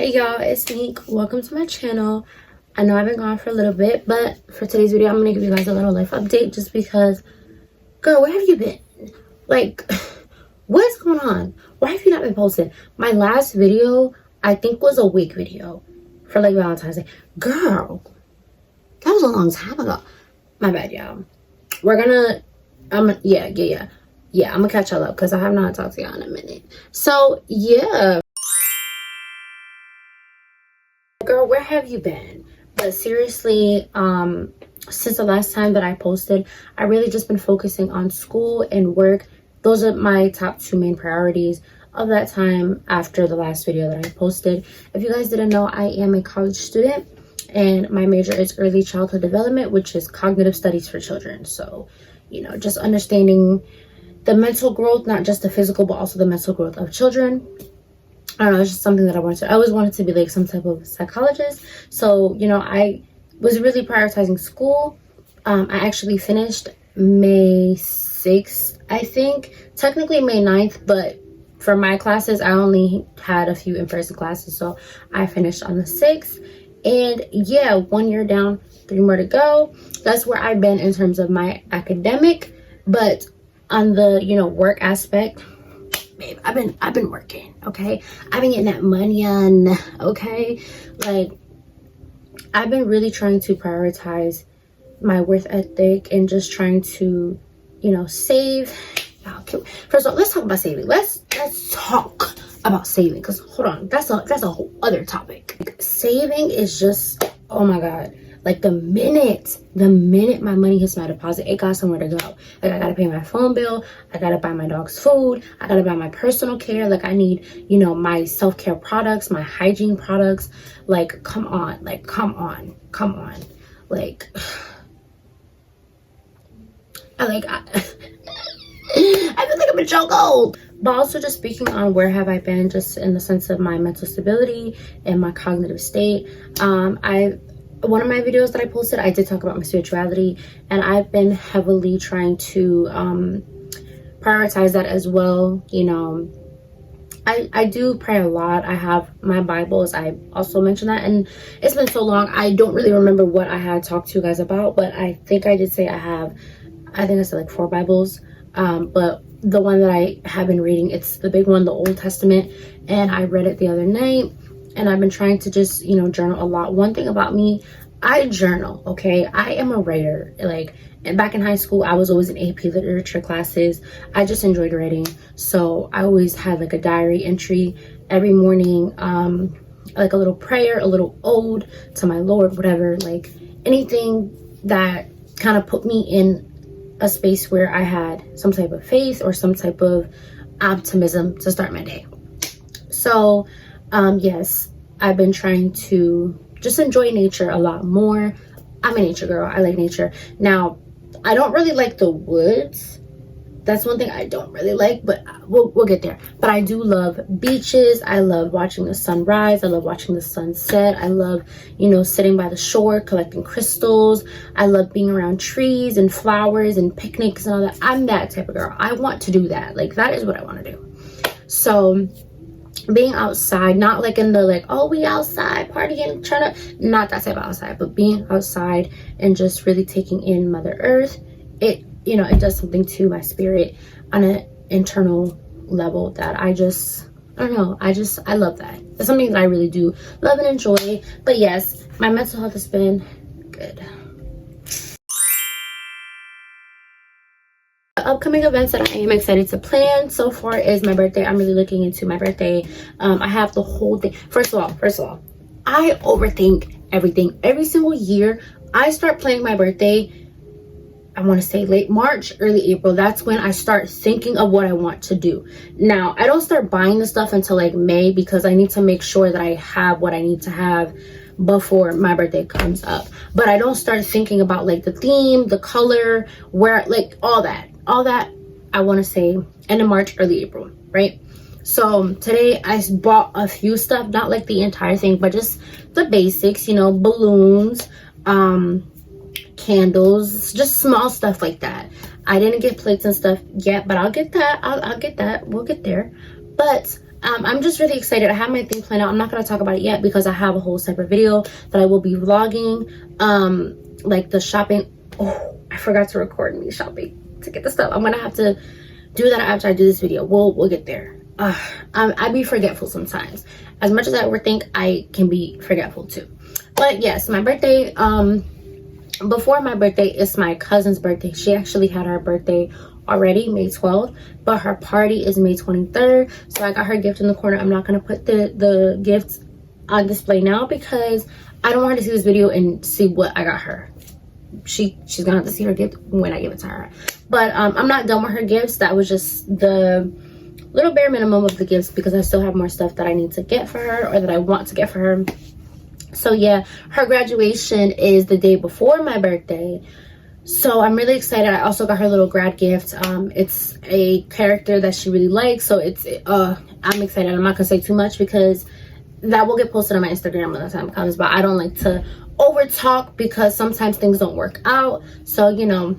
Hey y'all, it's Nique. Welcome to my channel. I know I've been gone for a little bit, but for today's video, I'm gonna give you guys a little life update just because, girl, where have you been? Like, what's going on? Why have you not been posting? My last video, I think, was a wig video for like Valentine's Day. Girl, that was a long time ago. My bad, y'all. We're gonna, yeah, I'm gonna catch y'all up because I have not talked to y'all in a minute. So, yeah. Girl, where have you been? But seriously, since the last time that I posted, I really just been focusing on school and work. Those are my top two main priorities of that time after the last video that I posted. If you guys didn't know, I am a college student and my major is early childhood development, which is cognitive studies for children. So, you know, just understanding the mental growth, not just the physical, but also the mental growth of children. I don't know, it's just something that I always wanted to be like some type of psychologist. So, you know, I was really prioritizing school. I actually finished May 6th, I think. Technically May 9th, but for my classes, I only had a few in-person classes. So I finished on the 6th. And yeah, 1 year down, 3 more to go. That's where I've been in terms of my academic. But on the, you know, work aspect, babe, I've been working, okay? I've been getting that money on, okay? Like, I've been really trying to prioritize my work ethic and just trying to, you know, save. Okay, first of all, let's talk about saving. Let's talk about saving, because hold on, that's a whole other topic. Like, saving is just, oh my god. Like the minute my money hits my deposit, it got somewhere to go. Like, I gotta pay my phone bill, I gotta buy my dog's food, I gotta buy my personal care. Like, I need, you know, my self-care products, my hygiene products. Like, come on, like, come on. Like, I feel like I'm a chokehold. But also just speaking on where have I been, just in the sense of my mental stability and my cognitive state. One of my videos that I posted, I did talk about my spirituality, and I've been heavily trying to prioritize that as well. You know, I do pray a lot. I have my Bibles. I also mentioned that, and it's been so long, I don't really remember what I had talked to you guys about, but I think I did say I think I said like 4 Bibles. But the one that I have been reading, it's the big one, the Old Testament, and I read it the other night. And I've been trying to just, you know, journal a lot. One thing about me, I journal, okay? I am a writer. Like, and back in high school, I was always in AP literature classes. I just enjoyed writing. So I always had like a diary entry every morning, like a little prayer, a little ode to my Lord, whatever. Like, anything that kind of put me in a space where I had some type of faith or some type of optimism to start my day. So, yes, I've been trying to just enjoy nature a lot more. I'm a nature girl. I like nature. Now, I don't really like the woods. That's one thing I don't really like, but we'll get there. But I do love beaches. I love watching the sunrise. I love watching the sunset. I love, you know, sitting by the shore, collecting crystals. I love being around trees and flowers and picnics and all that. I'm that type of girl. I want to do that. Like, that is what I want to do. So, being outside, not like in the like, oh, we outside partying, trying to, not that type of outside, but being outside and just really taking in Mother Earth, it, you know, it does something to my spirit on an internal level that I don't know, I love that. It's something that I really do love and enjoy. But yes, my mental health has been good. Upcoming events that I am excited to plan so far is my birthday. I'm really looking into my birthday. I have the whole thing. First of all, I overthink everything. Every single year, I start planning my birthday, I want to say late March, early April. That's when I start thinking of what I want to do. Now, I don't start buying the stuff until like May, because I need to make sure that I have what I need to have before my birthday comes up. But I don't start thinking about like the theme, the color, where, like all that, I want to say end of March, early April, right? So today I bought a few stuff, not like the entire thing, but just the basics, you know, balloons, candles, just small stuff like that. I didn't get plates and stuff yet, but I'll get that. I'll get that. We'll get there. But I'm just really excited. I have my thing planned out. I'm not going to talk about it yet because I have a whole separate video that I will be vlogging, like the shopping. Oh, I forgot to record me shopping to get the stuff. I'm gonna have to do that after I do this video. We'll get there. I be forgetful sometimes. As much as I overthink, I can be forgetful too. But yes, my birthday, before my birthday, it's my cousin's birthday. She actually had her birthday already, May 12th, but her party is May 23rd. So I got her gift in the corner. I'm not gonna put the gifts on display now because I don't want her to see this video and see what I got her. She's gonna have to see her gift when I give it to her. But I'm not done with her gifts. That was just the little bare minimum of the gifts because I still have more stuff that I need to get for her or that I want to get for her. So yeah, her graduation is the day before my birthday, so I'm really excited. I also got her little grad gift. It's a character that she really likes, so it's I'm excited. I'm not gonna say too much because that will get posted on my Instagram when the time comes, but I don't like to over talk because sometimes things don't work out, so you know.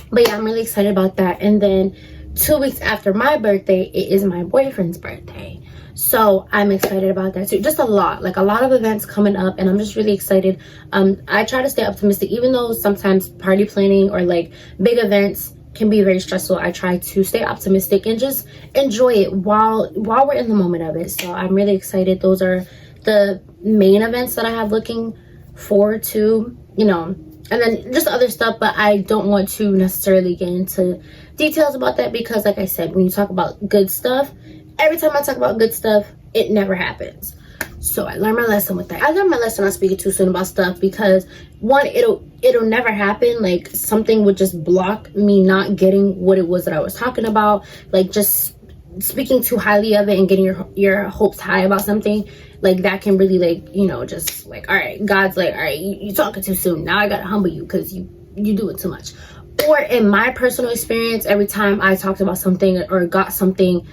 But yeah, I'm really excited about that. And then 2 weeks after my birthday, it is my boyfriend's birthday, so I'm excited about that too. Just a lot of events coming up, and I'm just really excited. I try to stay optimistic, even though sometimes party planning or like big events can be very stressful. I try to stay optimistic and just enjoy it while we're in the moment of it. So I'm really excited. Those are the main events that I have looking forward to, you know, and then just other stuff, but I don't want to necessarily get into details about that because like I said, when you talk about good stuff, every time I talk about good stuff, it never happens. So I learned my lesson with that. I learned my lesson on speaking too soon about stuff because one, it'll never happen. Like something would just block me not getting what it was that I was talking about. Like just speaking too highly of it and getting your hopes high about something, like that can really, like, you know, just like, all right, God's like, all right, you talking too soon, now I gotta humble you because you do it too much. Or in my personal experience, every time I talked about something or got something,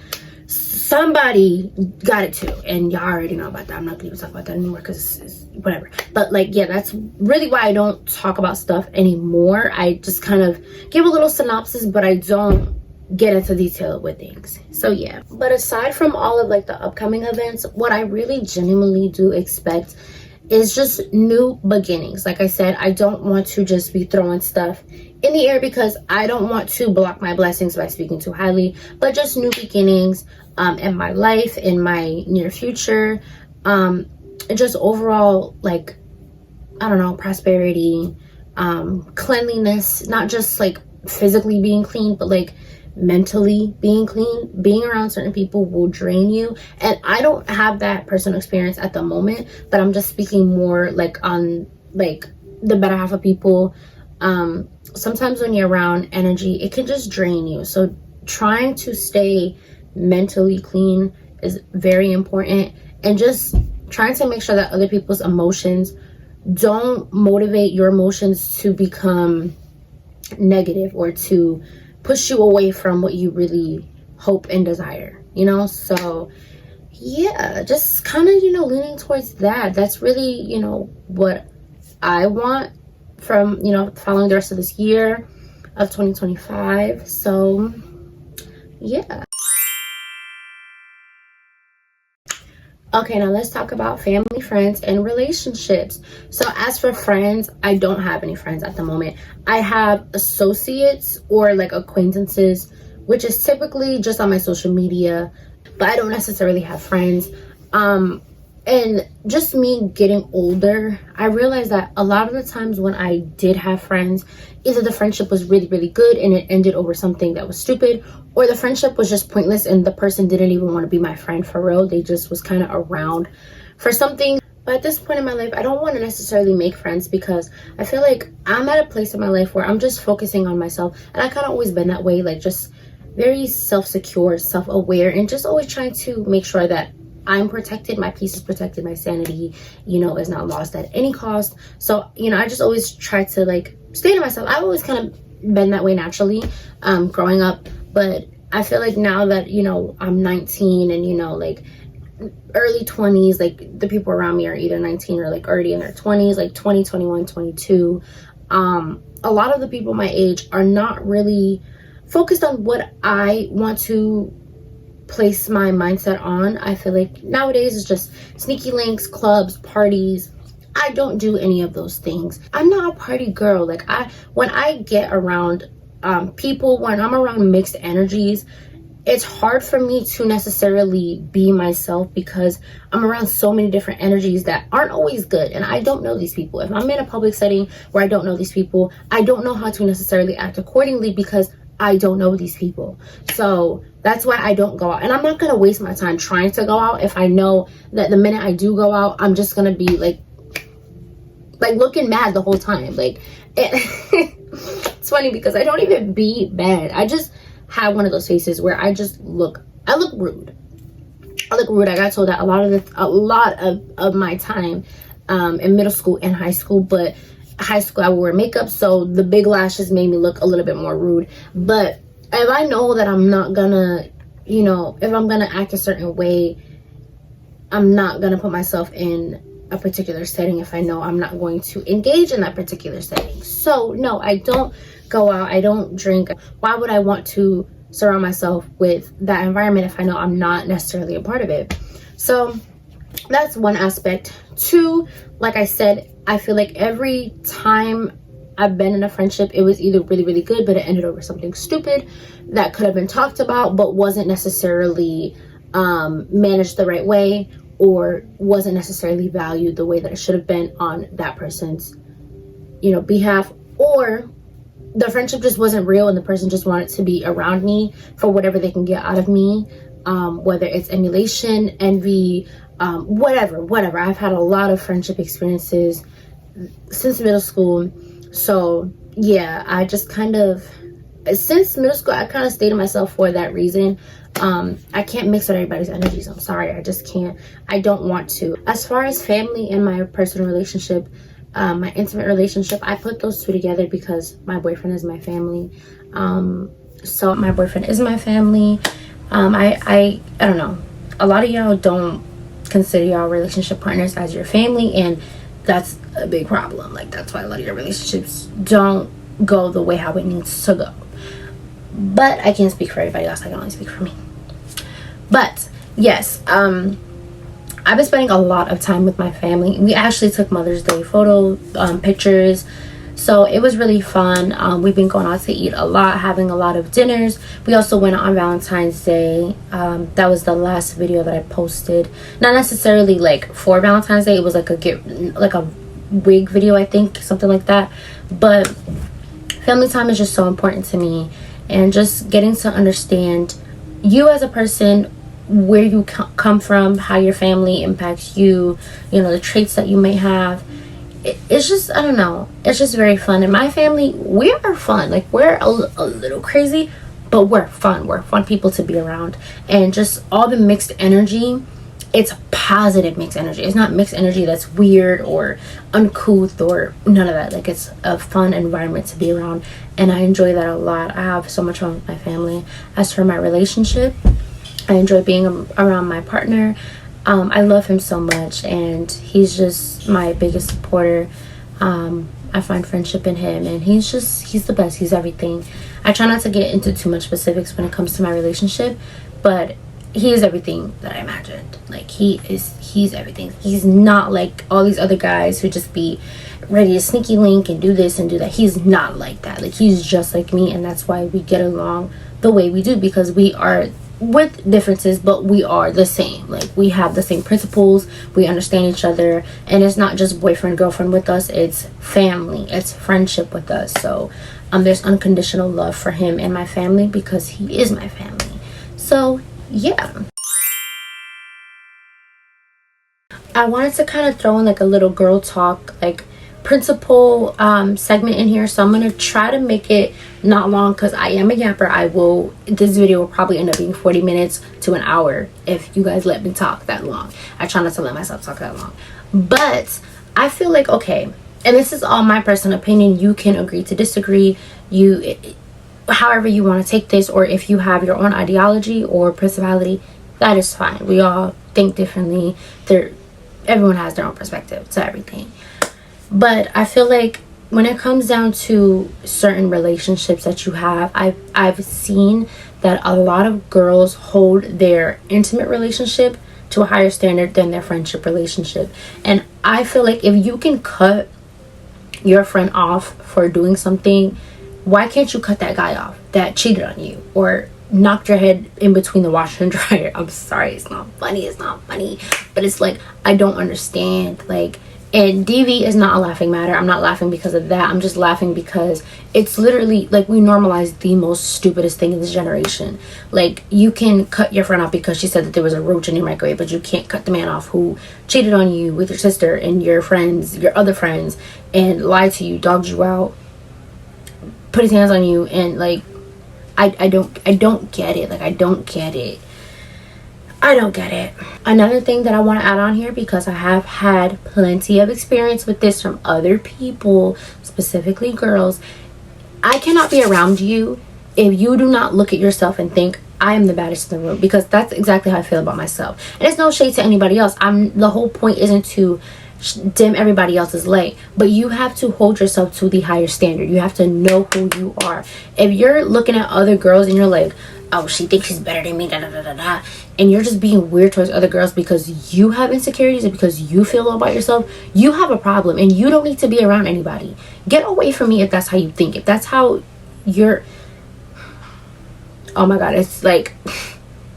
somebody got it too, and y'all already know about that. I'm not gonna even talk about that anymore because it's whatever. But like, yeah, that's really why I don't talk about stuff anymore. I just kind of give a little synopsis, but I don't get into detail with things. So yeah, but aside from all of like the upcoming events, what I really genuinely do expect is just new beginnings. Like I said, I don't want to just be throwing stuff in the air because I don't want to block my blessings by speaking too highly, but just new beginnings in my life, in my near future, and just overall, like, I don't know, prosperity, cleanliness, not just like physically being clean, but like mentally being clean. Being around certain people will drain you, and I don't have that personal experience at the moment, but I'm just speaking more like on like the better half of people. Sometimes when you're around energy, it can just drain you, so trying to stay mentally clean is very important, and just trying to make sure that other people's emotions don't motivate your emotions to become negative or to push you away from what you really hope and desire, you know. So yeah, just kind of, you know, leaning towards that. That's really, you know, what I want from, you know, following the rest of this year of 2025. So yeah. Okay, now let's talk about family, friends, and relationships. So as for friends, I don't have any friends at the moment. I have associates or like acquaintances, which is typically just on my social media, but I don't necessarily have friends. And just me getting older, I realized that a lot of the times when I did have friends, either the friendship was really, really good and it ended over something that was stupid, or the friendship was just pointless and the person didn't even want to be my friend for real. They just was kind of around for something. But at this point in my life, I don't want to necessarily make friends because I feel like I'm at a place in my life where I'm just focusing on myself. And I kind of always been that way, like just very self-secure, self-aware, and just always trying to make sure that I'm protected, my peace is protected, my sanity, you know, is not lost at any cost. So, you know, I just always try to like stay to myself. I've always kind of been that way naturally, growing up. But I feel like now that, you know, I'm 19 and, you know, like early 20s, like the people around me are either 19 or like already in their 20s, like 20, 21, 22. A lot of the people my age are not really focused on what I want to place my mindset on. I feel like nowadays it's just sneaky links, clubs, parties. I don't do any of those things. I'm not a party girl. Like, when I get around people, when I'm around mixed energies, it's hard for me to necessarily be myself because I'm around so many different energies that aren't always good, and I don't know these people. If I'm in a public setting where I don't know these people, I don't know how to necessarily act accordingly because I don't know these people. So that's why I don't go out, and I'm not gonna waste my time trying to go out if I know that the minute I do go out, I'm just gonna be like looking mad the whole time. Like, it's funny because I don't even be mad. I just have one of those faces where I look rude. I look rude. I got told that a lot of my time in middle school and high school, but high school I would wear makeup, so the big lashes made me look a little bit more rude. But if I know that I'm not gonna, if I'm gonna act a certain way, I'm not gonna put myself in a particular setting if I know I'm not going to engage in that particular setting. So no, I don't go out, I don't drink. Why would I want to surround myself with that environment if I know I'm not necessarily a part of it? So that's one aspect. Two, like I said, I feel like every time I've been in a friendship, it was either really, really good, but it ended over something stupid that could have been talked about, but wasn't necessarily managed the right way, or wasn't necessarily valued the way that it should have been on that person's, behalf, or the friendship just wasn't real and the person just wanted to be around me for whatever they can get out of me, whether it's emulation, envy, whatever. I've had a lot of friendship experiences since middle school. So yeah, I just since middle school, I kind of stayed to myself for that reason. I can't mix with everybody's energies. I'm sorry, I just can't. I don't want to. As far as family and my personal relationship, my intimate relationship, I put those two together because my boyfriend is my family. So my boyfriend is my family. I don't know. A lot of y'all don't consider y'all relationship partners as your family, and that's a big problem. Like, that's why a lot of your relationships don't go the way how it needs to go. But I can't speak for everybody else. I can only speak for me. But yes, I've been spending a lot of time with my family. We actually took Mother's Day photo pictures, so it was really fun. We've been going out to eat a lot, having a lot of dinners. We also went on Valentine's Day. That was the last video that I posted. Not necessarily like for Valentine's Day. It was like a wig video, I think, something like that. But family time is just so important to me, and just getting to understand you as a person, where you come from, how your family impacts you, the traits that you may have. It's just, I don't know, it's just very fun. And my family, we are fun. Like, we're a little crazy, but we're fun. We're fun people to be around. And just all the mixed energy, it's positive mixed energy. It's not mixed energy that's weird or uncouth or none of that. Like, it's a fun environment to be around, and I enjoy that a lot. I have so much fun with my family. As for my relationship, I enjoy being around my partner. I love him so much, and he's just my biggest supporter. I find friendship in him, and he's the best. He's everything. I try not to get into too much specifics when it comes to my relationship, but he is everything that I imagined. Like, he's everything. He's not like all these other guys who just be ready to sneaky link and do this and do that. He's not like that. Like, he's just like me, and that's why we get along the way we do, because we are, with differences, but we are the same. Like, we have the same principles, we understand each other, and it's not just boyfriend girlfriend with us, it's family, it's friendship with us. So there's unconditional love for him and my family because he is my family. So yeah, I wanted to kind of throw in like a little girl talk, like principal segment in here. So I'm gonna try to make it not long because I am a yapper. This video will probably end up being 40 minutes to an hour if you guys let me talk that long. I try not to let myself talk that long, but I feel like, okay, and this is all my personal opinion, you can agree to disagree, however you want to take this, or if you have your own ideology or personality, that is fine. We all think differently. Everyone has their own perspective to everything. But I feel like when it comes down to certain relationships that you have, I've seen that a lot of girls hold their intimate relationship to a higher standard than their friendship relationship. And I feel like if you can cut your friend off for doing something, why can't you cut that guy off that cheated on you or knocked your head in between the washer and dryer? I'm sorry, it's not funny, but it's like, I don't understand. Like, and DV is not a laughing matter. I'm not laughing because of that. I'm just laughing because it's literally like we normalize the most stupidest thing in this generation. Like, you can cut your friend off because she said that there was a roach in your microwave, but you can't cut the man off who cheated on you with your sister and your friends, your other friends, and lied to you, dogged you out, put his hands on you. And like, I don't get it. Like, I don't get it. Another thing that I want to add on here, because I have had plenty of experience with this from other people, specifically girls, I cannot be around you if you do not look at yourself and think, I am the baddest in the room, because that's exactly how I feel about myself. And it's no shade to anybody else. The whole point isn't to dim everybody else's light, but you have to hold yourself to the higher standard. You have to know who you are. If you're looking at other girls and you're like, oh, she thinks she's better than me, da da da da da, and you're just being weird towards other girls because you have insecurities and because you feel low about yourself, you have a problem, and you don't need to be around anybody. Get away from me if that's how you think. If that's how you're, oh my god, it's like,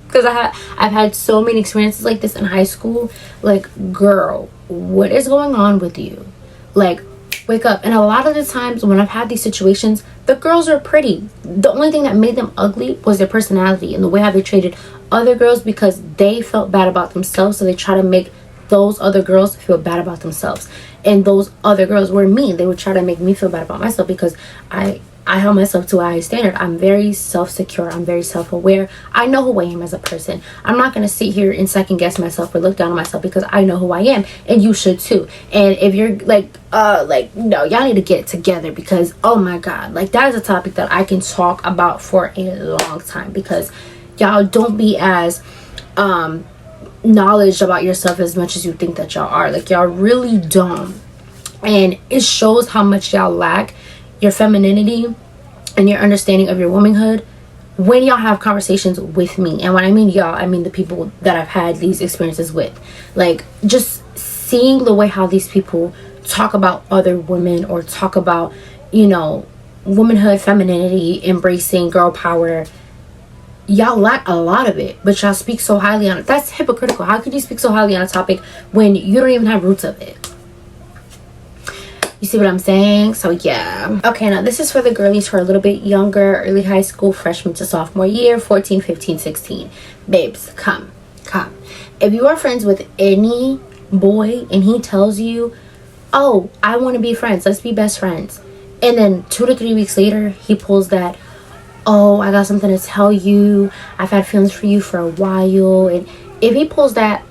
because I've had so many experiences like this in high school. Like, girl, what is going on with you? Like, wake up. And a lot of the times when I've had these situations, the girls are pretty. The only thing that made them ugly was their personality and the way how they treated other girls, because they felt bad about themselves, so they try to make those other girls feel bad about themselves. And those other girls were me. They would try to make me feel bad about myself because I held myself to a high standard. I'm very self-secure. I'm very self-aware. I know who I am as a person. I'm not going to sit here and second guess myself or look down on myself, because I know who I am, and you should too. And if you're like, no, y'all need to get it together, because, oh my God, like, that is a topic that I can talk about for a long time, because y'all don't be as, knowledge about yourself as much as you think that y'all are. Like, y'all really don't. And it shows how much y'all lack your femininity and your understanding of your womanhood when y'all have conversations with me. And when I mean y'all, I mean the people that I've had these experiences with. Like, just seeing the way how these people talk about other women, or talk about, you know, womanhood, femininity, embracing girl power. Y'all lack a lot of it, but y'all speak so highly on it. That's hypocritical. How could you speak so highly on a topic when you don't even have roots of it? You see what I'm saying? So yeah. Okay, now this is for the girlies who are a little bit younger, early high school, freshman to sophomore year, 14, 15, 16. Babes, come. If you are friends with any boy and he tells you, oh, I want to be friends, let's be best friends, and then 2 to 3 weeks later he pulls that, oh, I got something to tell you, I've had feelings for you for a while, and if he pulls that,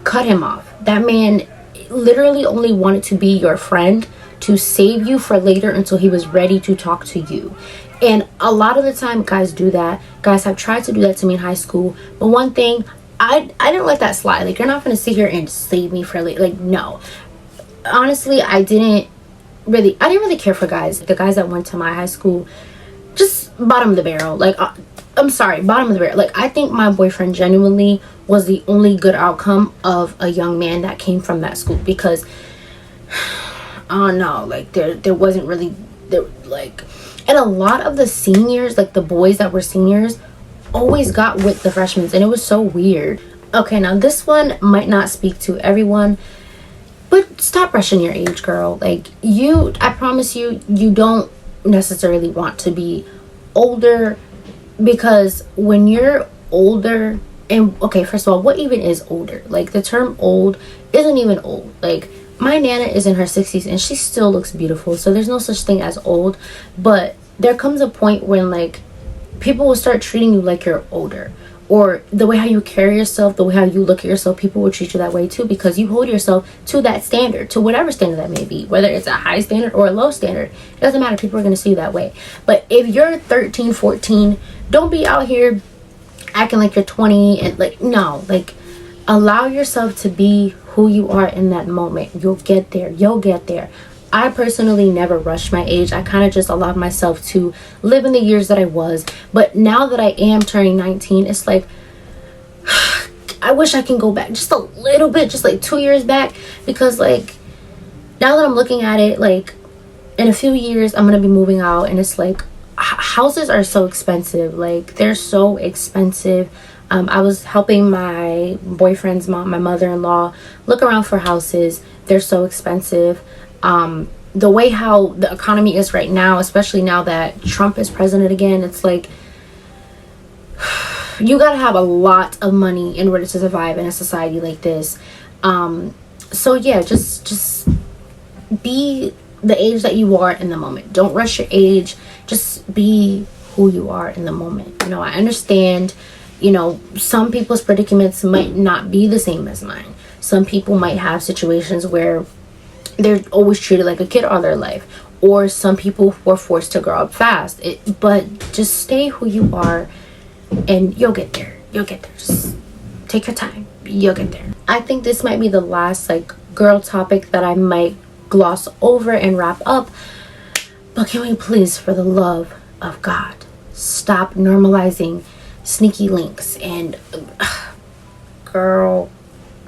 cut him off. That man literally only wanted to be your friend to save you for later until he was ready to talk to you. And a lot of the time guys do that. Guys have tried to do that to me in high school, but one thing, I didn't let that slide. Like, you're not gonna sit here and save me for later. Like, no, honestly, I didn't really care for guys. The guys that went to my high school, just bottom of the barrel. Like, I'm sorry, bottom of the barrel. Like, I think my boyfriend genuinely was the only good outcome of a young man that came from that school, because I don't know, like, there wasn't really there, like, and a lot of the seniors, like the boys that were seniors, always got with the freshmen, and it was so weird. Okay, now this one might not speak to everyone, but stop rushing your age, girl. Like, I promise you, you don't necessarily want to be older, because when you're older, and okay, first of all, what even is older? Like, the term old isn't even old. Like, my Nana is in her 60s and she still looks beautiful, so there's no such thing as old. But there comes a point when, like, people will start treating you like you're older, or the way how you carry yourself, the way how you look at yourself, people will treat you that way too, because you hold yourself to that standard, to whatever standard that may be, whether it's a high standard or a low standard. It doesn't matter, people are going to see you that way. But if you're 13, 14, don't be out here acting like you're 20 and, like, no, like, allow yourself to be who you are in that moment. You'll get there. I personally never rushed my age. I kind of just allowed myself to live in the years that I was. But now that I am turning 19, it's like, I wish I can go back just a little bit, just like 2 years back, because like now that I'm looking at it, like in a few years I'm gonna be moving out, and it's like houses are so expensive. Like they're so expensive. I was helping my boyfriend's mom, my mother-in-law, look around for houses. They're so expensive. The way how the economy is right now, especially now that Trump is president again, it's like you gotta have a lot of money in order to survive in a society like this. So yeah, just be the age that you are in the moment. Don't rush your age. Just be who you are in the moment. You know, I understand, you know, some people's predicaments might not be the same as mine. Some people might have situations where they're always treated like a kid all their life, or some people were forced to grow up fast. But just stay who you are, and you'll get there. You'll get there. Just take your time. You'll get there. I think this might be the last like girl topic that I might gloss over and wrap up. But can we please, for the love of God, stop normalizing sneaky links? And girl,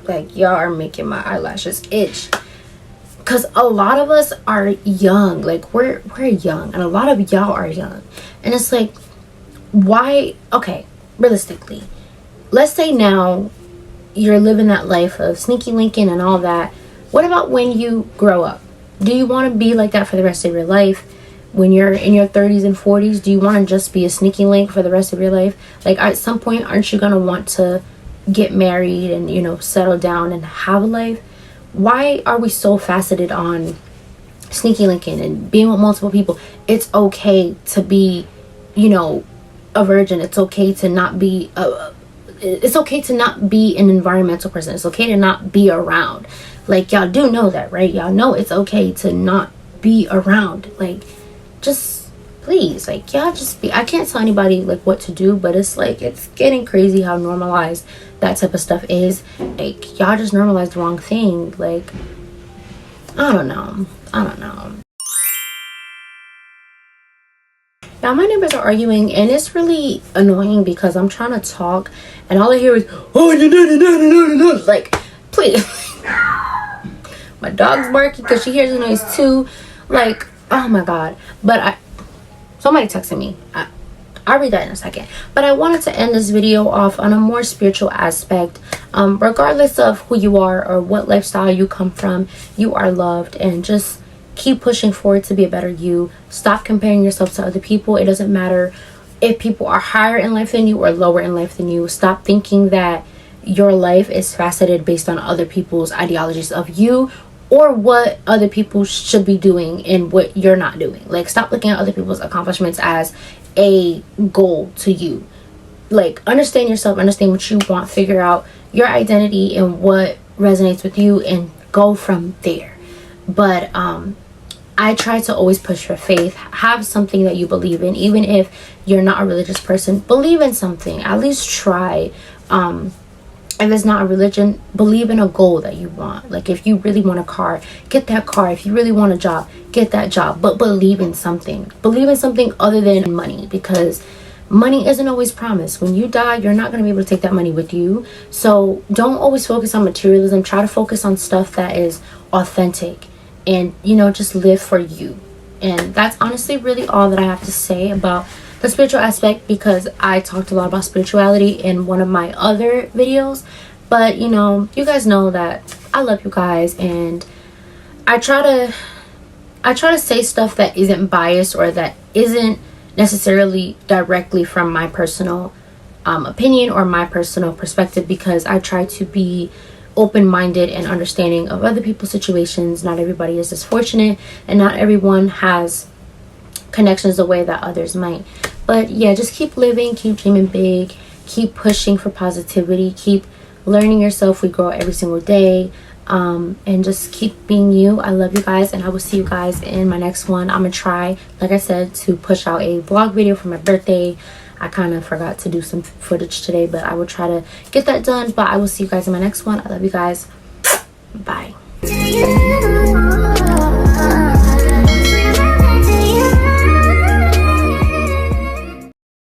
like y'all are making my eyelashes itch. Because a lot of us are young. Like we're young, and a lot of y'all are young. And it's like, why? Okay, realistically, let's say now you're living that life of sneaky linking and all that. What about when you grow up? Do you want to be like that for the rest of your life? When you're in your 30s and 40s, do you want to just be a sneaky link for the rest of your life? Like at some point, aren't you going to want to get married and, you know, settle down and have a life? Why are we so faceted on sneaky linking and being with multiple people? It's okay to be, you know, a virgin. It's okay to not be it's okay to not be an environmental person. It's okay to not be around. Like y'all do know that, right? Y'all know it's okay to not be around. Like just please, like y'all just be. I can't tell anybody like what to do, but it's like it's getting crazy how normalized that type of stuff is. Like y'all just normalized the wrong thing. Like I don't know. Now my neighbors are arguing, and it's really annoying because I'm trying to talk and all I hear is, oh, no. Like, please. My dog's barking because she hears the noise too. Like, oh my God. But somebody texted me. I'll read that in a second. But I wanted to end this video off on a more spiritual aspect. Regardless of who you are or what lifestyle you come from, you are loved, and just keep pushing forward to be a better you. Stop comparing yourself to other people. It doesn't matter if people are higher in life than you or lower in life than you. Stop thinking that your life is faceted based on other people's ideologies of you or what other people should be doing and what you're not doing. Like, stop looking at other people's accomplishments as a goal to you. Like, understand yourself, understand what you want, figure out your identity and what resonates with you, and go from there. But I try to always push for faith. Have something that you believe in. Even if you're not a religious person, believe in something. At least try. If it's not a religion, believe in a goal that you want. Like, if you really want a car, get that car. If you really want a job, get that job. But believe in something. Believe in something other than money, because money isn't always promised. When you die, you're not going to be able to take that money with you. So don't always focus on materialism. Try to focus on stuff that is authentic, and, you know, just live for you. And that's honestly really all that I have to say about the spiritual aspect, because I talked a lot about spirituality in one of my other videos. But, you know, you guys know that I love you guys, and I try to say stuff that isn't biased or that isn't necessarily directly from my personal opinion or my personal perspective, because I try to be open-minded and understanding of other people's situations. Not everybody is as fortunate, and not everyone has connections the way that others might. But yeah, just keep living, keep dreaming big, keep pushing for positivity, keep learning yourself. We grow every single day, and just keep being you. I love you guys, and I will see you guys in my next one. I'm gonna try, like I said, to push out a vlog video for my birthday. I kind of forgot to do some footage today, but I will try to get that done. But I will see you guys in my next one. I love you guys. Bye.